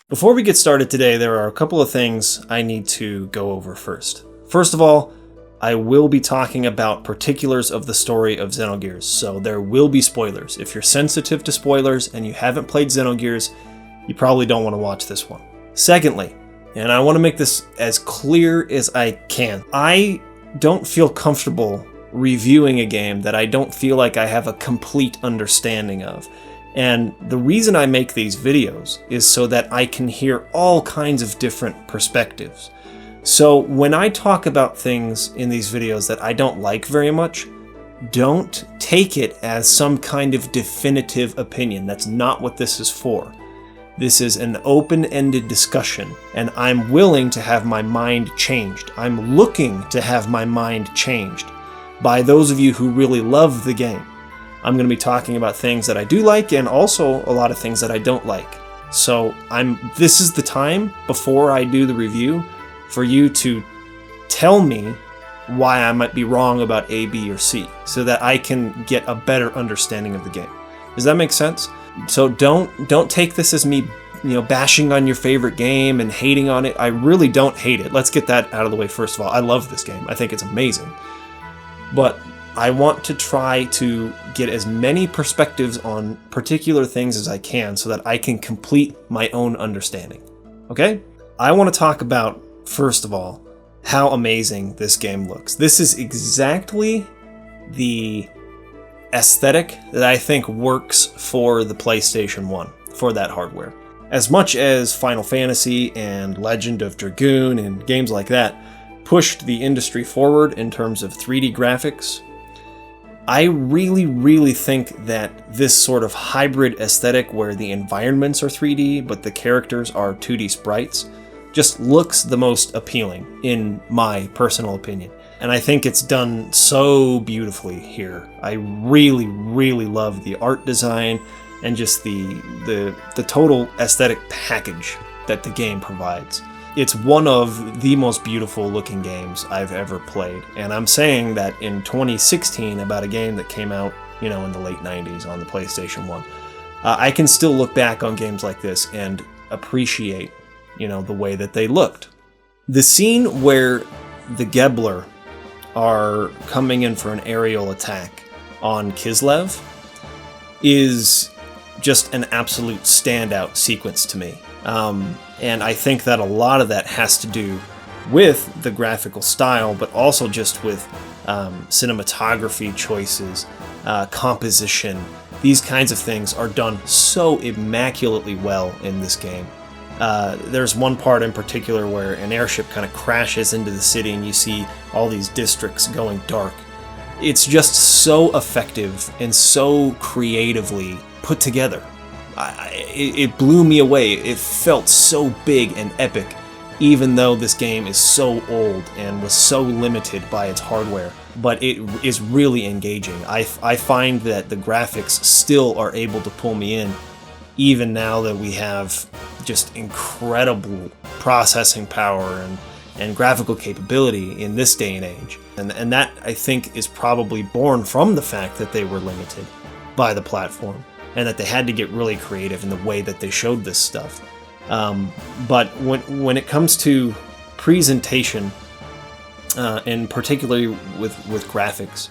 Before we get started today, there are a couple of things I need to go over first. First of all, I will be talking about particulars of the story of Xenogears, so there will be spoilers. If you're sensitive to spoilers and you haven't played Xenogears, you probably don't want to watch this one. Secondly, and I want to make this as clear as I can, I don't feel comfortable reviewing a game that I don't feel like I have a complete understanding of. And the reason I make these videos is so that I can hear all kinds of different perspectives. So when I talk about things in these videos that I don't like very much, don't take it as some kind of definitive opinion. That's not what this is for. This is an open-ended discussion, and I'm willing to have my mind changed. I'm looking to have my mind changed by those of you who really love the game. I'm going to be talking about things that I do like and also a lot of things that I don't like. So this is the time before I do the review for you to tell me why I might be wrong about A, B, or C so that I can get a better understanding of the game. Does that make sense? So don't take this as me, bashing on your favorite game and hating on it. I really don't hate it. Let's get that out of the way first of all. I love this game. I think it's amazing. But I want to try to get as many perspectives on particular things as I can so that I can complete my own understanding. Okay? I want to talk about, first of all, how amazing this game looks. This is exactly the aesthetic that I think works for the PlayStation 1, for that hardware. As much as Final Fantasy and Legend of Dragoon and games like that pushed the industry forward in terms of 3D graphics, I really think that this sort of hybrid aesthetic where the environments are 3D but the characters are 2D sprites just looks the most appealing in my personal opinion. And I think it's done so beautifully here. I really love the art design and just the total aesthetic package that the game provides. It's one of the most beautiful looking games I've ever played. And I'm saying that in 2016 about a game that came out, in the late 90s on the PlayStation 1. I can still look back on games like this and appreciate, the way that they looked. The scene where the Gebler are coming in for an aerial attack on Kislev is just an absolute standout sequence to me. And I think that a lot of that has to do with the graphical style, but also just with cinematography choices, composition. These kinds of things are done so immaculately well in this game. There's one part in particular where an airship kind of crashes into the city and you see all these districts going dark. It's just so effective and so creatively put together. It blew me away. It felt so big and epic, even though this game is so old and was so limited by its hardware. But it is really engaging. I find that the graphics still are able to pull me in, even now that we have just incredible processing power and graphical capability in this day and age. And that, I think, is probably born from the fact that they were limited by the platform, and that they had to get really creative in the way that they showed this stuff. But when it comes to presentation, and particularly with graphics,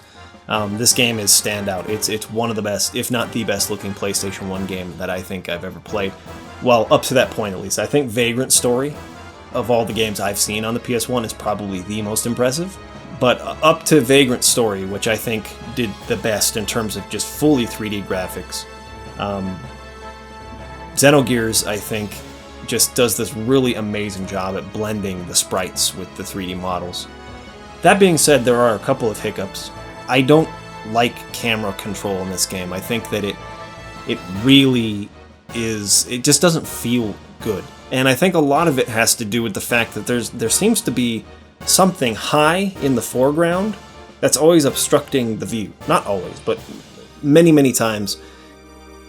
this game is standout. It's one of the best, if not the best looking PlayStation 1 game that I think I've ever played. Well, up to that point at least. I think Vagrant Story, of all the games I've seen on the PS1, is probably the most impressive. But up to Vagrant Story, which I think did the best in terms of just fully 3D graphics, Xenogears, I think, just does this really amazing job at blending the sprites with the 3D models. That being said, there are a couple of hiccups. I don't like camera control in this game. I think that it really is, it just doesn't feel good. And I think a lot of it has to do with the fact that there seems to be something high in the foreground that's always obstructing the view. Not always, but many times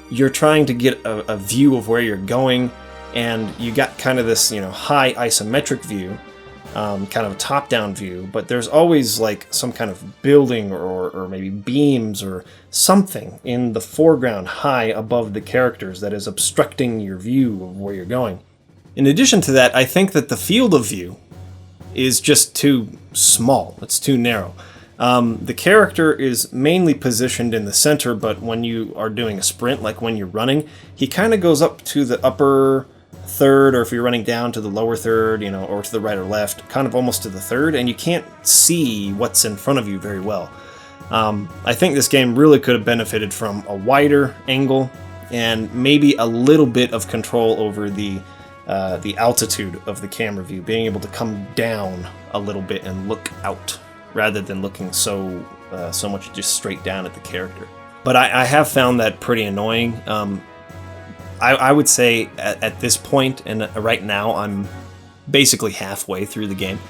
you're trying to get a view of where you're going, and you got kind of this, high isometric view, kind of a top-down view, but there's always like some kind of building or maybe beams or something in the foreground high above the characters that is obstructing your view of where you're going. In addition to that, I think that the field of view is just too small. It's too narrow. The character is mainly positioned in the center, but when you are doing a sprint, like when you're running, he kind of goes up to the upper third, or if you're running down to the lower third, or to the right or left, kind of almost to the third, and you can't see what's in front of you very well. I think this game really could have benefited from a wider angle and maybe a little bit of control over the altitude of the camera view, being able to come down a little bit and look out rather than looking so much just straight down at the character. But I have found that pretty annoying. I would say at this point, and right now I'm basically halfway through the game,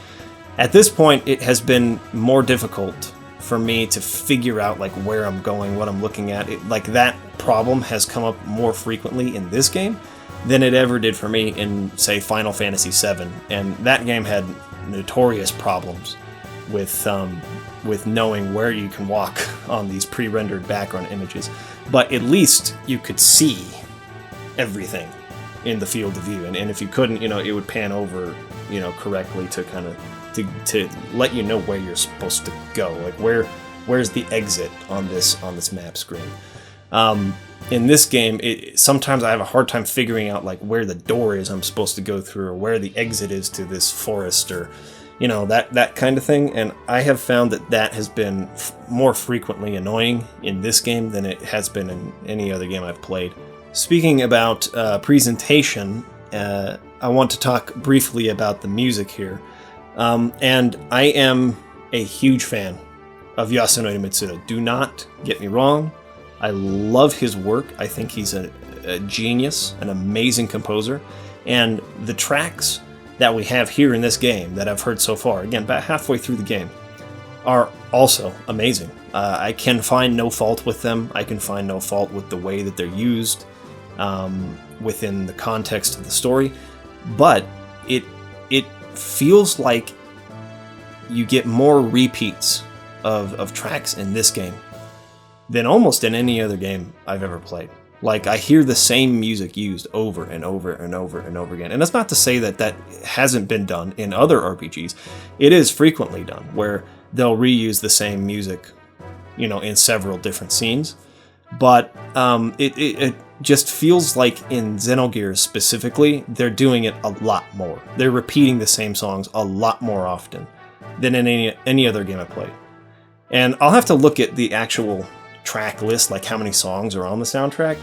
at this point it has been more difficult for me to figure out like where I'm going, what I'm looking at. Like that problem has come up more frequently in this game than it ever did for me in, say, Final Fantasy VII, and that game had notorious problems with knowing where you can walk on these pre-rendered background images. But at least you could see everything in the field of view, and if you couldn't, it would pan over, correctly to kind of to let you know where you're supposed to go, like where's the exit on this map screen. In this game, sometimes I have a hard time figuring out like where the door is I'm supposed to go through, or where the exit is to this forest, or that kind of thing. And I have found that has been more frequently annoying in this game than it has been in any other game I've played. Speaking about presentation, I want to talk briefly about the music here. And I am a huge fan of Yasunori Mitsuda. Do not get me wrong. I love his work. I think he's a genius, an amazing composer. And the tracks that we have here in this game that I've heard so far, again, about halfway through the game, are also amazing. I can find no fault with them. I can find no fault with the way that they're used within the context of the story. But it feels like you get more repeats of tracks in this game than almost in any other game I've ever played. Like, I hear the same music used over and over and over and over again. And that's not to say that hasn't been done in other RPGs. It is frequently done, where they'll reuse the same music, in several different scenes. But it just feels like in Xenogears specifically, they're doing it a lot more. They're repeating the same songs a lot more often than in any other game I played. And I'll have to look at the actual track list, like how many songs are on the soundtrack.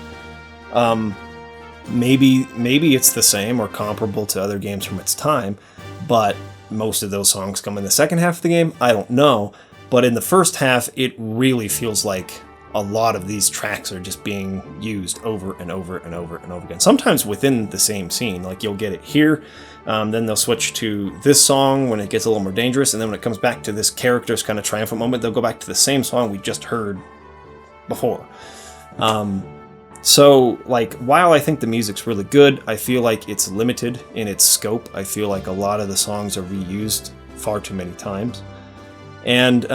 Maybe it's the same or comparable to other games from its time, but most of those songs come in the second half of the game. I don't know, but in the first half, it really feels like a lot of these tracks are just being used over and over and over and over again. Sometimes within the same scene, like you'll get it here, then they'll switch to this song when it gets a little more dangerous, and then when it comes back to this character's kind of triumphant moment, they'll go back to the same song we just heard before. So, like, while I think the music's really good, I feel like it's limited in its scope. I feel like a lot of the songs are reused far too many times. And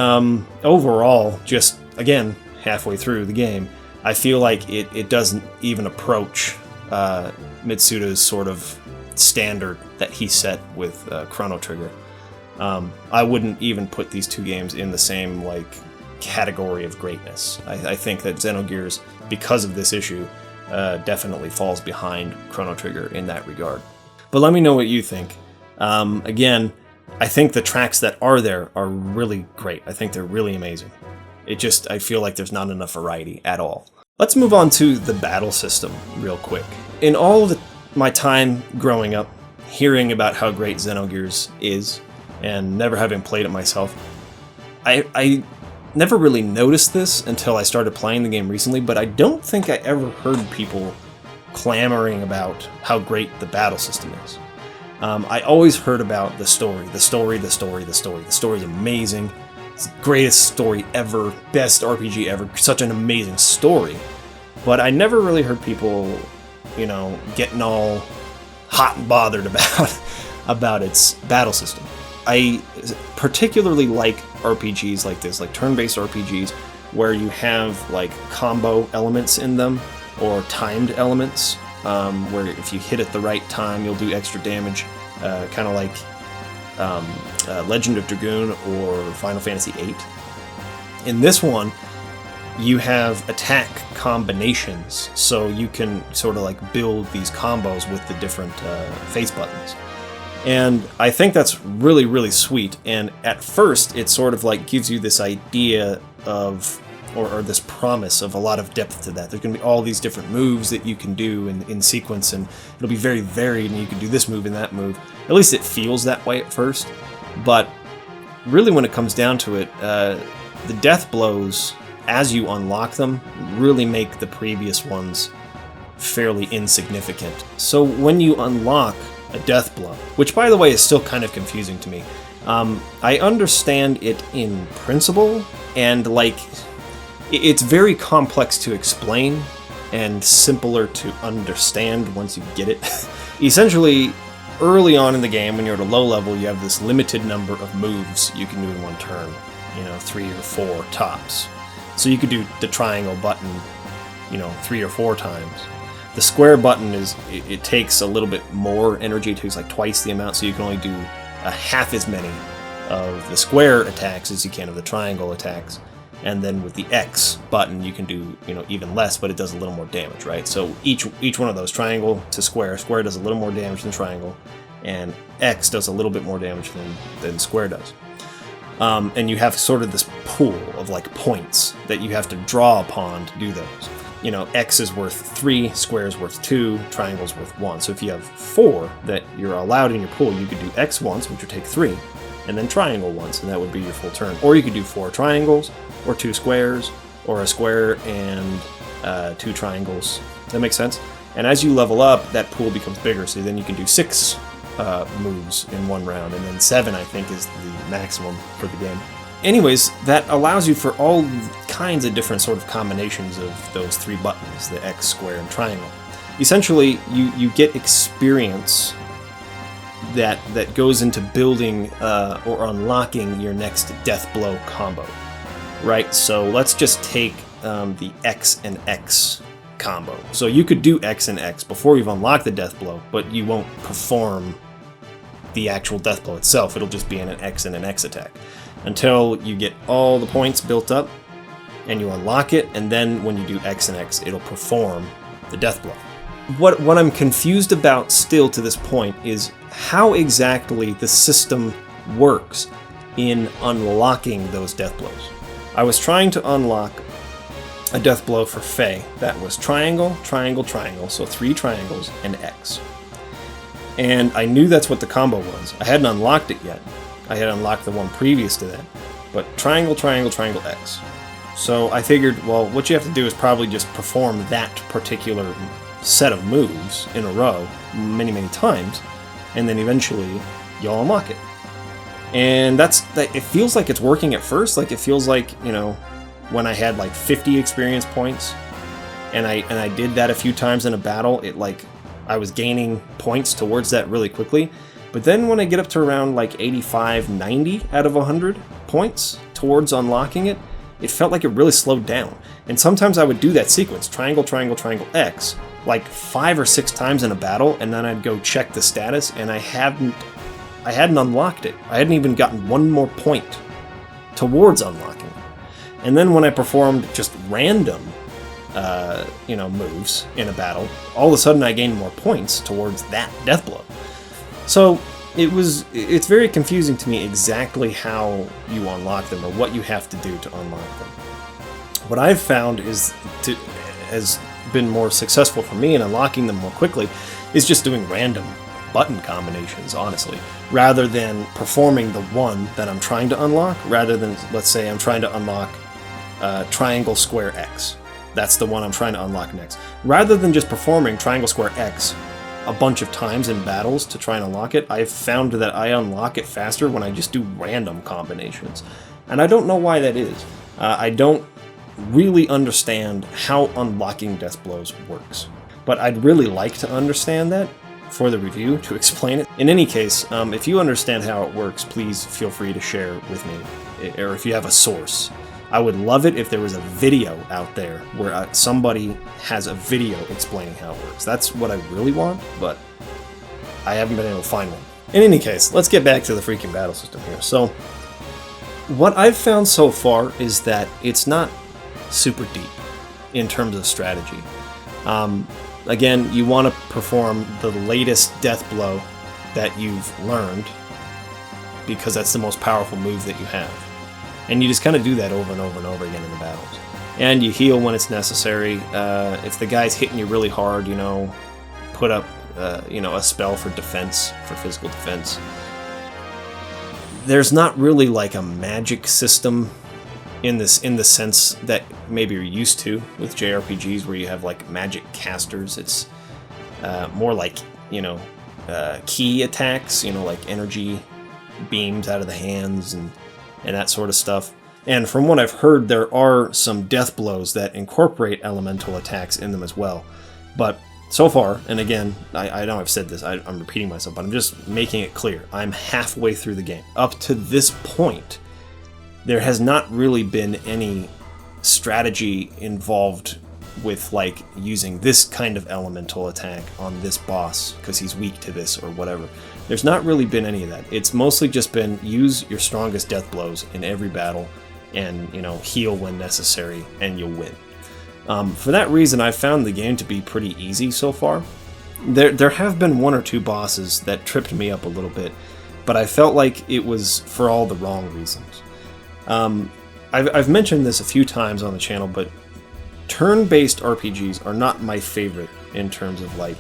overall, just, again, halfway through the game, I feel like it doesn't even approach Mitsuda's sort of standard that he set with Chrono Trigger. I wouldn't even put these two games in the same, like, category of greatness. I think that Xenogears, because of this issue, definitely falls behind Chrono Trigger in that regard. But let me know what you think. Again, I think the tracks that are there are really great. I think they're really amazing. I feel like there's not enough variety at all. Let's move on to the battle system real quick. In all of my time growing up, hearing about how great Xenogears is, and never having played it myself, I never really noticed this until I started playing the game recently, but I don't think I ever heard people clamoring about how great the battle system is. I always heard about the story. The story is amazing. It's the greatest story ever, best RPG ever, such an amazing story. But I never really heard people, getting all hot and bothered about its battle system. I particularly like RPGs like this, like turn-based RPGs, where you have like combo elements in them, or timed elements, where if you hit at the right time, you'll do extra damage, kind of like Legend of Dragoon or Final Fantasy VIII. In this one, you have attack combinations, so you can sort of like build these combos with the different face buttons. And I think that's really, really sweet. And at first, it sort of like gives you this idea of, or this promise of a lot of depth to that. There's going to be all these different moves that you can do in sequence, and it'll be very varied, and you can do this move and that move. At least it feels that way at first. But really, when it comes down to it, the death blows, as you unlock them, really make the previous ones fairly insignificant. So when you unlock a death blow, which by the way is still kind of confusing to me, I understand it in principle, and like it's very complex to explain and simpler to understand once you get it. Essentially, early on in the game, when you're at a low level, you have this limited number of moves you can do in one turn, 3 or 4 tops. So you could do the triangle button, 3 or 4 times. The square button it takes a little bit more energy. It takes like twice the amount, so you can only do a half as many of the square attacks as you can of the triangle attacks. And then with the X button, you can do even less, but it does a little more damage, right? So each one of those, triangle to square does a little more damage than triangle, and X does a little bit more damage than square does. And you have sort of this pool of like points that you have to draw upon to do those. X is worth 3, square is worth 2, triangle is worth 1. So if you have 4 that you're allowed in your pool, you could do X once, which would take 3, and then triangle once, and that would be your full turn. Or you could do 4 triangles, or 2 squares, or a square and 2 triangles. That makes sense? And as you level up, that pool becomes bigger, so then you can do 6 moves in one round, and then 7, I think, is the maximum for the game. Anyways, that allows you for all kinds of different sort of combinations of those 3 buttons, the X, square, and triangle. Essentially, you get experience that goes into building or unlocking your next death blow combo, right? So let's just take the X and X combo. So you could do X and X before you've unlocked the death blow, but you won't perform the actual death blow itself. It'll just be an X and an X attack until you get all the points built up and you unlock it, and then when you do X and X, it'll perform the death blow. What I'm confused about still to this point is how exactly the system works in unlocking those death blows. I was trying to unlock a death blow for Faye that was triangle, triangle, triangle, so 3 triangles and X. And I knew that's what the combo was. I hadn't unlocked it yet. I had unlocked the one previous to that. But triangle, triangle, triangle, X. So I figured, well, what you have to do is probably just perform that particular set of moves in a row many, many times, and then eventually you'll unlock it. And it feels like it's working at first. Like it feels like, when I had like 50 experience points and I did that a few times in a battle, I was gaining points towards that really quickly. But then when I get up to around like 85, 90 out of 100 points towards unlocking it, it felt like it really slowed down. And sometimes I would do that sequence, triangle, triangle, triangle, X, like 5 or 6 times in a battle, and then I'd go check the status, and I hadn't unlocked it. I hadn't even gotten one more point towards unlocking it. And then when I performed just random moves in a battle, all of a sudden I gained more points towards that death blow. So it's very confusing to me exactly how you unlock them or what you have to do to unlock them. What I've found has been more successful for me in unlocking them more quickly is just doing random button combinations, honestly, rather than performing the one that I'm trying to unlock, rather than, let's say I'm trying to unlock triangle, square, X. That's the one I'm trying to unlock next. Rather than just performing triangle, square, X a bunch of times in battles to try and unlock it, I've found that I unlock it faster when I just do random combinations. And I don't know why that is. I don't really understand how unlocking death blows works. But I'd really like to understand that for the review, to explain it. In any case, if you understand how it works, please feel free to share with me. Or if you have a source I would love it if there was a video out there where somebody has a video explaining how it works. That's what I really want, but I haven't been able to find one. In any case, let's get back to the freaking battle system here. So, what I've found so far is that it's not super deep in terms of strategy. Again, you want to perform the latest death blow that you've learned, because that's the most powerful move that you have. And you just kind of do that over and over and over again in the battles. And you heal when it's necessary. If the guy's hitting you really hard, put up a spell for defense, for physical defense. There's not really like a magic system in the sense that maybe you're used to with JRPGs, where you have like magic casters. It's more like key attacks, like energy beams out of the hands and that sort of stuff. And from what I've heard, there are some death blows that incorporate elemental attacks in them as well. But so far, and again, I know I've said this, I'm repeating myself, but I'm just making it clear, I'm halfway through the game. Up to this point, there has not really been any strategy involved with like using this kind of elemental attack on this boss because he's weak to this or whatever. There's not really been any of that. It's mostly just been use your strongest death blows in every battle and, heal when necessary, and you'll win. For that reason, I've found the game to be pretty easy so far. There have been one or two bosses that tripped me up a little bit, but I felt like it was for all the wrong reasons. I've mentioned this a few times on the channel, but turn-based RPGs are not my favorite in terms of like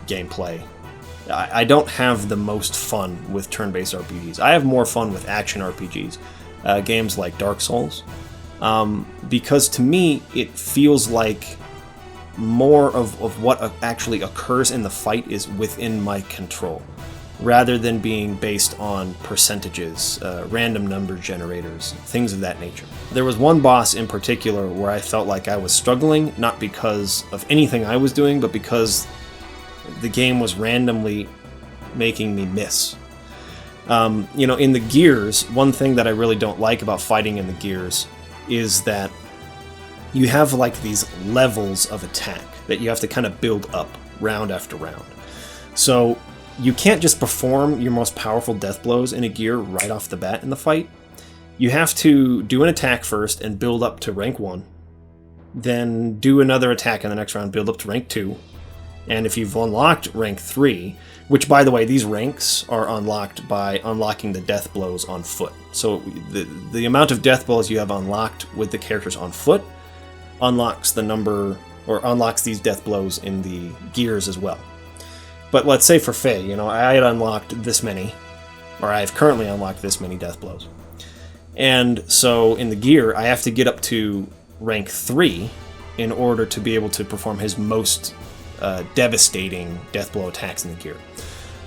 gameplay. I don't have the most fun with turn-based RPGs. I have more fun with action RPGs, games like Dark Souls, because to me it feels like more of what actually occurs in the fight is within my control, rather than being based on percentages, random number generators, things of that nature. There was one boss in particular where I felt like I was struggling, not because of anything I was doing, but because the game was randomly making me miss. In the Gears, one thing that I really don't like about fighting in the Gears is that you have like these levels of attack that you have to kind of build up round after round. So you can't just perform your most powerful death blows in a gear right off the bat in the fight. You have to do an attack first and build up to rank 1. Then do another attack in the next round, build up to rank 2. And if you've unlocked rank 3, which by the way, these ranks are unlocked by unlocking the death blows on foot. So the amount of death blows you have unlocked with the characters on foot unlocks the number, or unlocks these death blows in the gears as well. But let's say for Faye, I had unlocked this many, or I've currently unlocked this many death blows. And so in the gear, I have to get up to rank 3 in order to be able to perform his most devastating death blow attacks in the gear.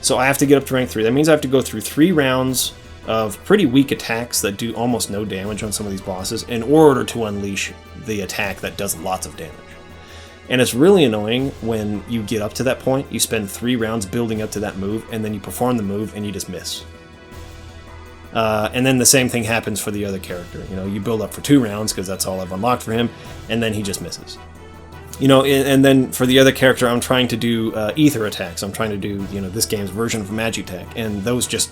So I have to get up to rank 3. That means I have to go through 3 rounds of pretty weak attacks that do almost no damage on some of these bosses in order to unleash the attack that does lots of damage. And it's really annoying when you get up to that point, you spend 3 rounds building up to that move, and then you perform the move and you just miss. And then the same thing happens for the other character. You build up for 2 rounds because that's all I've unlocked for him, and then he just misses. And then for the other character, I'm trying to do ether attacks. I'm trying to do, this game's version of a magic attack, and those just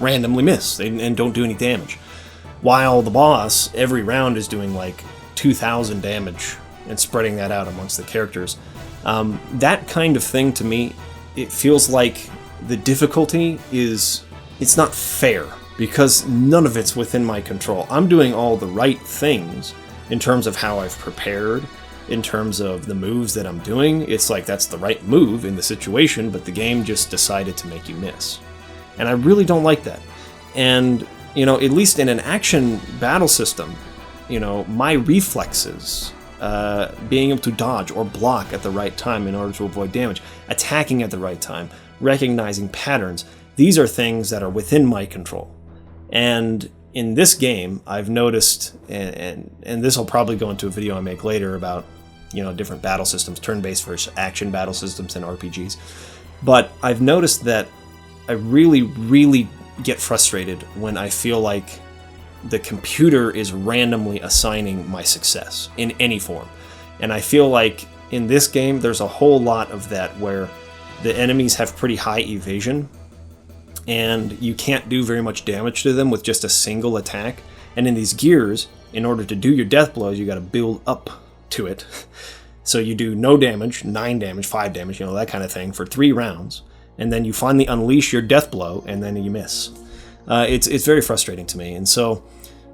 randomly miss and don't do any damage. While the boss, every round is doing like 2,000 damage and spreading that out amongst the characters. That kind of thing, to me, it feels like the difficulty it's not fair, because none of it's within my control. I'm doing all the right things in terms of how I've prepared, in terms of the moves that I'm doing. It's like that's the right move in the situation, but the game just decided to make you miss. And I really don't like that. And, at least in an action battle system, my reflexes, being able to dodge or block at the right time in order to avoid damage, attacking at the right time, recognizing patterns, these are things that are within my control. And in this game, I've noticed, and this will probably go into a video I make later about, different battle systems, turn-based versus action battle systems in RPGs. But I've noticed that I really, really get frustrated when I feel like the computer is randomly assigning my success in any form. And I feel like in this game, there's a whole lot of that where the enemies have pretty high evasion, and you can't do very much damage to them with just a single attack. And in these gears, in order to do your death blows, you got to build up to it. So you do no damage, 9 damage, 5 damage, that kind of thing for 3 rounds. And then you finally unleash your death blow, and then you miss. It's very frustrating to me. And so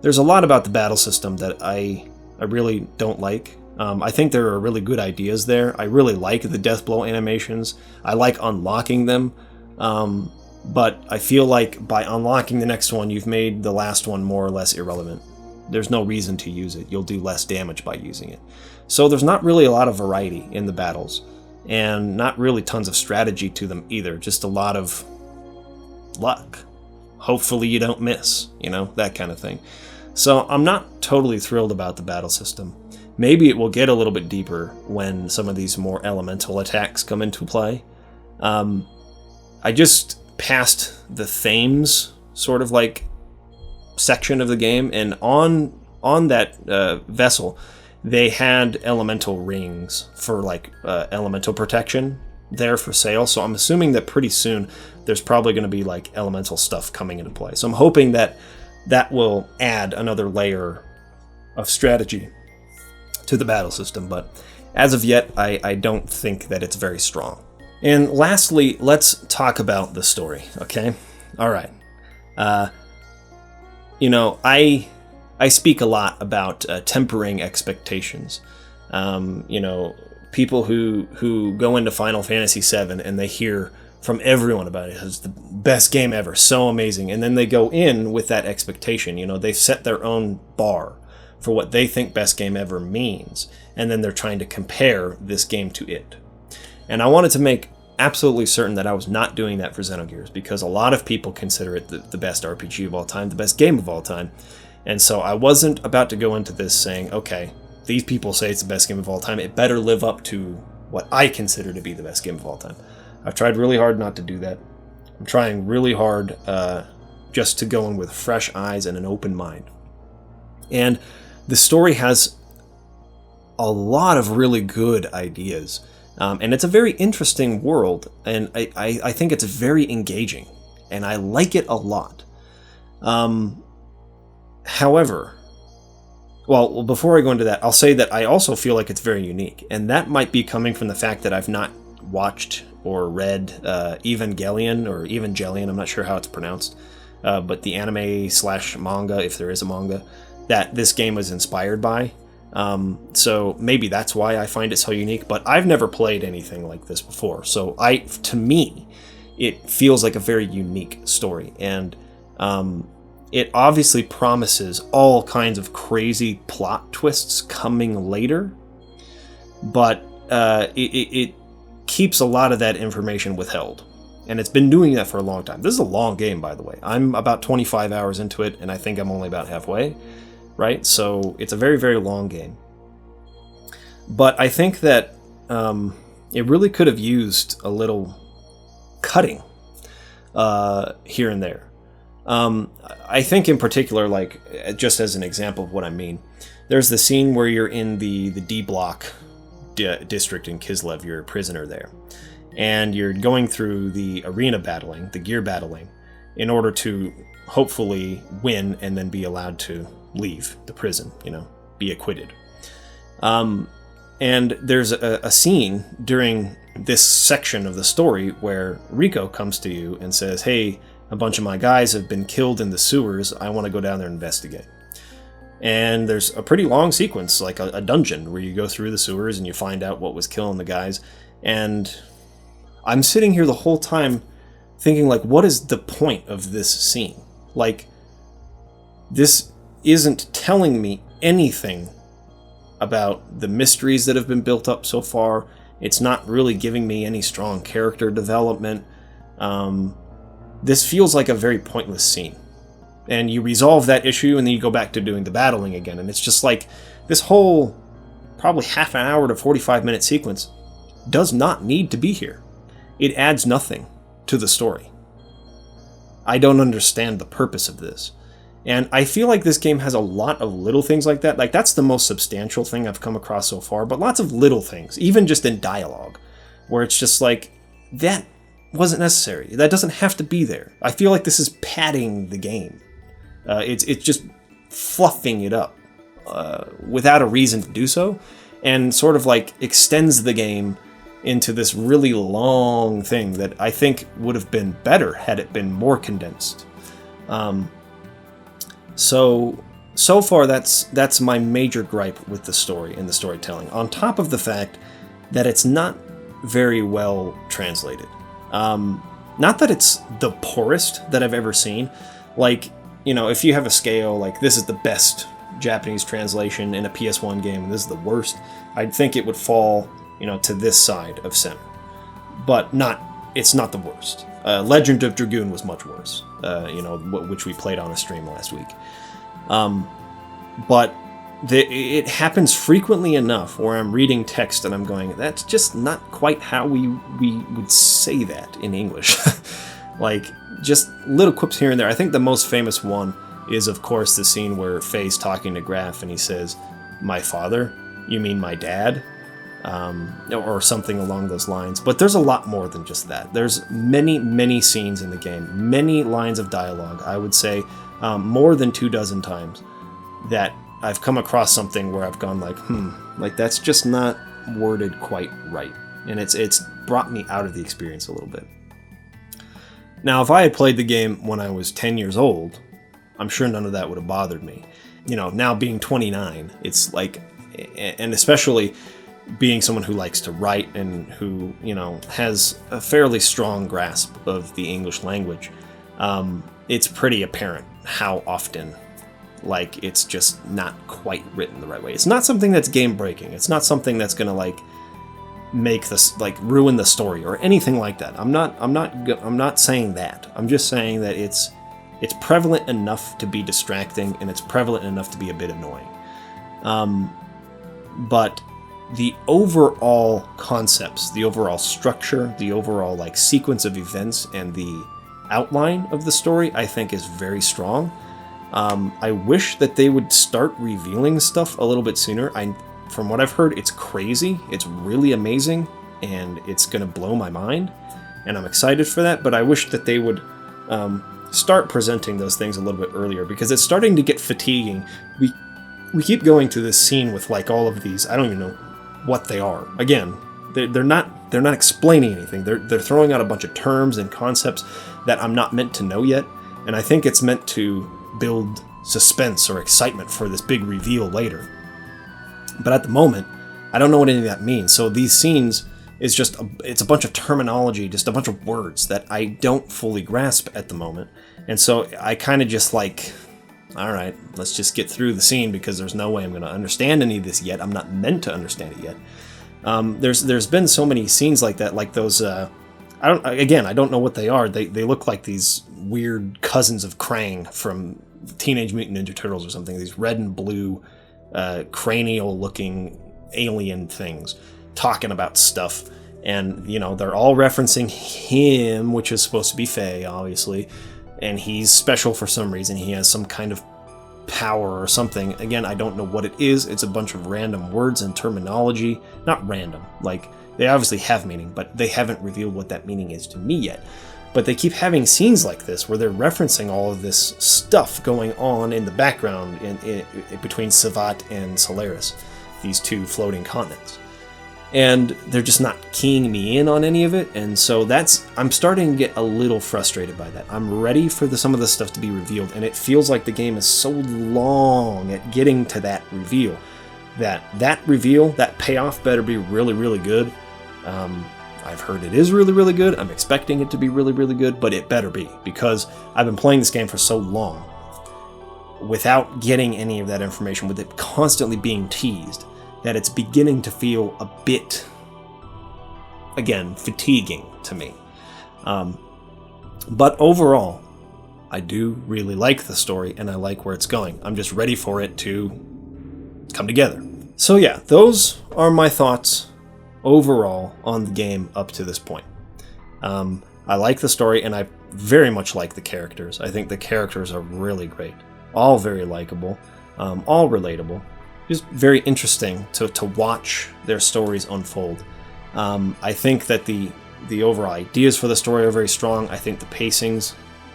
there's a lot about the battle system that I really don't like. I think there are really good ideas there. I really like the death blow animations. I like unlocking them. But I feel like by unlocking the next one, you've made the last one more or less irrelevant. There's no reason to use it. You'll do less damage by using it. So there's not really a lot of variety in the battles, and not really tons of strategy to them either. Just a lot of luck. Hopefully you don't miss, that kind of thing. So I'm not totally thrilled about the battle system. Maybe it will get a little bit deeper when some of these more elemental attacks come into play. I just passed the Thames sort of like section of the game, and on that vessel they had elemental rings for like elemental protection there for sale. So I'm assuming that pretty soon there's probably going to be like elemental stuff coming into play. So I'm hoping that will add another layer of strategy to the battle system, but as of yet I don't think that it's very strong. And lastly, let's talk about the story, okay? All right. I speak a lot about tempering expectations. People who go into Final Fantasy VII and they hear from everyone about it. It's the best game ever, so amazing. And then they go in with that expectation. They've set their own bar for what they think best game ever means. And then they're trying to compare this game to it. And I wanted to make absolutely certain that I was not doing that for Xenogears, because a lot of people consider it the best RPG of all time, the best game of all time. And so I wasn't about to go into this saying, okay, these people say it's the best game of all time, it better live up to what I consider to be the best game of all time. I've tried really hard not to do that. I'm trying really hard just to go in with fresh eyes and an open mind. And the story has a lot of really good ideas. And it's a very interesting world, and I think it's very engaging, and I like it a lot. However, well, before I go into that, I'll say that I also feel like it's very unique, and that might be coming from the fact that I've not watched or read Evangelion, I'm not sure how it's pronounced, but the anime/manga, if there is a manga, that this game was inspired by. So maybe that's why I find it so unique, but I've never played anything like this before. So to me, it feels like a very unique story, and it obviously promises all kinds of crazy plot twists coming later, but it keeps a lot of that information withheld. And it's been doing that for a long time. This is a long game, by the way. I'm about 25 hours into it, and I think I'm only about halfway. Right? So it's a very, very long game. But I think that it really could have used a little cutting here and there. I think in particular, like, just as an example of what I mean, there's the scene where you're in the D block district in Kislev, you're a prisoner there. And you're going through the arena battling, the gear battling, in order to hopefully win and then be allowed to leave the prison, be acquitted. And there's a scene during this section of the story where Rico comes to you and says, hey, a bunch of my guys have been killed in the sewers, I want to go down there and investigate. And there's a pretty long sequence, like a dungeon, where you go through the sewers and you find out what was killing the guys. And I'm sitting here the whole time thinking, like, what is the point of this scene? Like, this isn't telling me anything about the mysteries that have been built up so far. It's not really giving me any strong character development. This feels like a very pointless scene. And you resolve that issue and then you go back to doing the battling again. And it's just like, this whole probably half an hour to 45-minute sequence does not need to be here. It adds nothing to the story. I don't understand the purpose of this. And I feel like this game has a lot of little things like that. Like, that's the most substantial thing I've come across so far, but lots of little things, even just in dialogue, where it's just like, that wasn't necessary. That doesn't have to be there. I feel like this is padding the game. It's just fluffing it up without a reason to do so, and sort of like extends the game into this really long thing that I think would have been better had it been more condensed. So far, that's my major gripe with the story and the storytelling, on top of the fact that it's not very well translated. Not that it's the poorest that I've ever seen. Like, you know, if you have a scale, like, this is the best Japanese translation in a PS1 game and this is the worst, I'd think it would fall, you know, to this side of center. But it's not the worst. Legend of Dragoon was much worse, which we played on a stream last week. But it happens frequently enough where I'm reading text and I'm going, that's just not quite how we would say that in English. Like, just little quips here and there. I think the most famous one is, of course, the scene where Faye's talking to Graf and he says, "My father? You mean my dad?" Or something along those lines. But there's a lot more than just that. There's many, many scenes in the game, many lines of dialogue, I would say more than 24 times, that I've come across something where I've gone like, that's just not worded quite right. And it's brought me out of the experience a little bit. Now, if I had played the game when I was 10 years old, I'm sure none of that would have bothered me. You know, now being 29, it's like, and especially being someone who likes to write and who, you know, has a fairly strong grasp of the English language, it's pretty apparent how often, like, it's just not quite written the right way. It's not something that's game breaking. It's not something that's gonna like make this, like, ruin the story or anything like that. I'm not saying that. I'm just saying that it's prevalent enough to be distracting, and it's prevalent enough to be a bit annoying. But the overall concepts, the overall structure, the overall, like, sequence of events, and the outline of the story, I think, is very strong. I wish that they would start revealing stuff a little bit sooner. From what I've heard, it's crazy, it's really amazing, and it's gonna blow my mind, and I'm excited for that, but I wish that they would start presenting those things a little bit earlier, because it's starting to get fatiguing. We keep going to this scene with, like, all of these, I don't even know what they are. Again, they're not explaining anything. They're throwing out a bunch of terms and concepts that I'm not meant to know yet, and I think it's meant to build suspense or excitement for this big reveal later. But at the moment, I don't know what any of that means. So these scenes is it's a bunch of terminology, just a bunch of words that I don't fully grasp at the moment. And so I kind of just like, all right, let's just get through the scene, because there's no way I'm going to understand any of this yet. I'm not meant to understand it yet. There's been so many scenes like that, like those. I don't know what they are. They look like these weird cousins of Krang from Teenage Mutant Ninja Turtles or something. These red and blue, cranial-looking alien things talking about stuff, and, you know, they're all referencing him, which is supposed to be Faye, obviously, and he's special for some reason. He has some kind of power or something. Again, I don't know what it is. It's a bunch of random words and terminology. Not random, like, they obviously have meaning, but they haven't revealed what that meaning is to me yet. But they keep having scenes like this where they're referencing all of this stuff going on in the background in between Savat and Solaris, these two floating continents. And they're just not keying me in on any of it, and so I'm starting to get a little frustrated by that. I'm ready for some of this stuff to be revealed, and it feels like the game is so long at getting to that reveal, that payoff better be really, really good. I've heard it is really, really good. I'm expecting it to be really, really good, but it better be, because I've been playing this game for so long without getting any of that information, with it constantly being teased, that it's beginning to feel a bit, again, fatiguing to me. But overall, I do really like the story, and I like where it's going. I'm just ready for it to come together. So yeah, those are my thoughts overall on the game up to this point. I like the story, and I very much like the characters. I think the characters are really great. all very likable, all relatable. Just very interesting to watch their stories unfold. I think that the overall ideas for the story are very strong. I think the pacings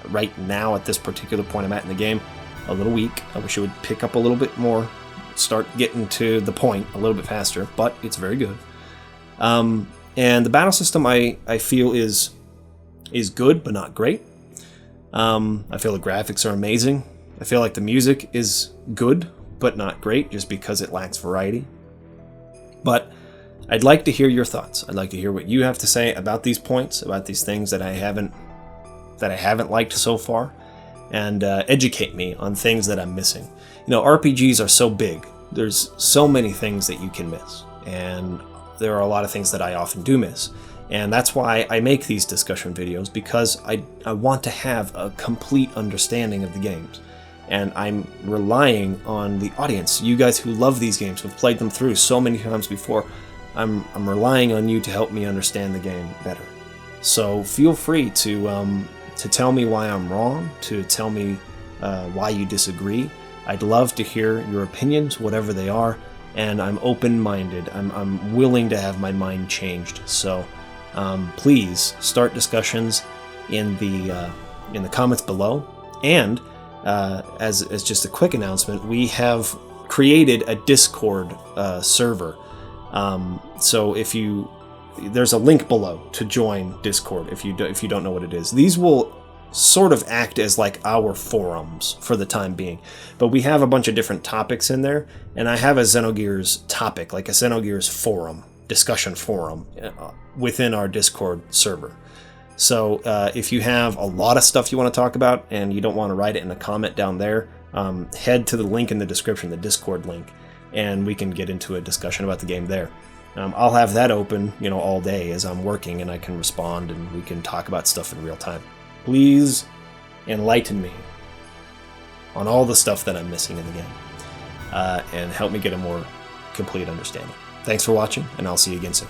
right now at this particular point I'm at in the game, a little weak. I wish it would pick up a little bit more, start getting to the point a little bit faster, but it's very good. And the battle system I feel is good, but not great. I feel the graphics are amazing. I feel like the music is good, but not great, just because it lacks variety. But I'd like to hear your thoughts. I'd like to hear what you have to say about these points, about these things that I haven't liked so far, and educate me on things that I'm missing. You know, RPGs are so big. There's so many things that you can miss, and there are a lot of things that I often do miss. And that's why I make these discussion videos, because I want to have a complete understanding of the games. And I'm relying on the audience, you guys who love these games, who've played them through so many times before. I'm relying on you to help me understand the game better. So feel free to tell me why I'm wrong, to tell me why you disagree. I'd love to hear your opinions, whatever they are, and I'm open-minded. I'm willing to have my mind changed. So please start discussions in the comments below. And as just a quick announcement, we have created a Discord server. So there's a link below to join Discord if you don't know what it is. These will sort of act as like our forums for the time being, but we have a bunch of different topics in there, and I have a Xenogears topic, like a Xenogears forum, discussion forum within our Discord server. So if you have a lot of stuff you want to talk about and you don't want to write it in a comment down there, head to the link in the description, the Discord link, and we can get into a discussion about the game there. I'll have that open, all day as I'm working, and I can respond and we can talk about stuff in real time. Please enlighten me on all the stuff that I'm missing in the game, and help me get a more complete understanding. Thanks for watching, and I'll see you again soon.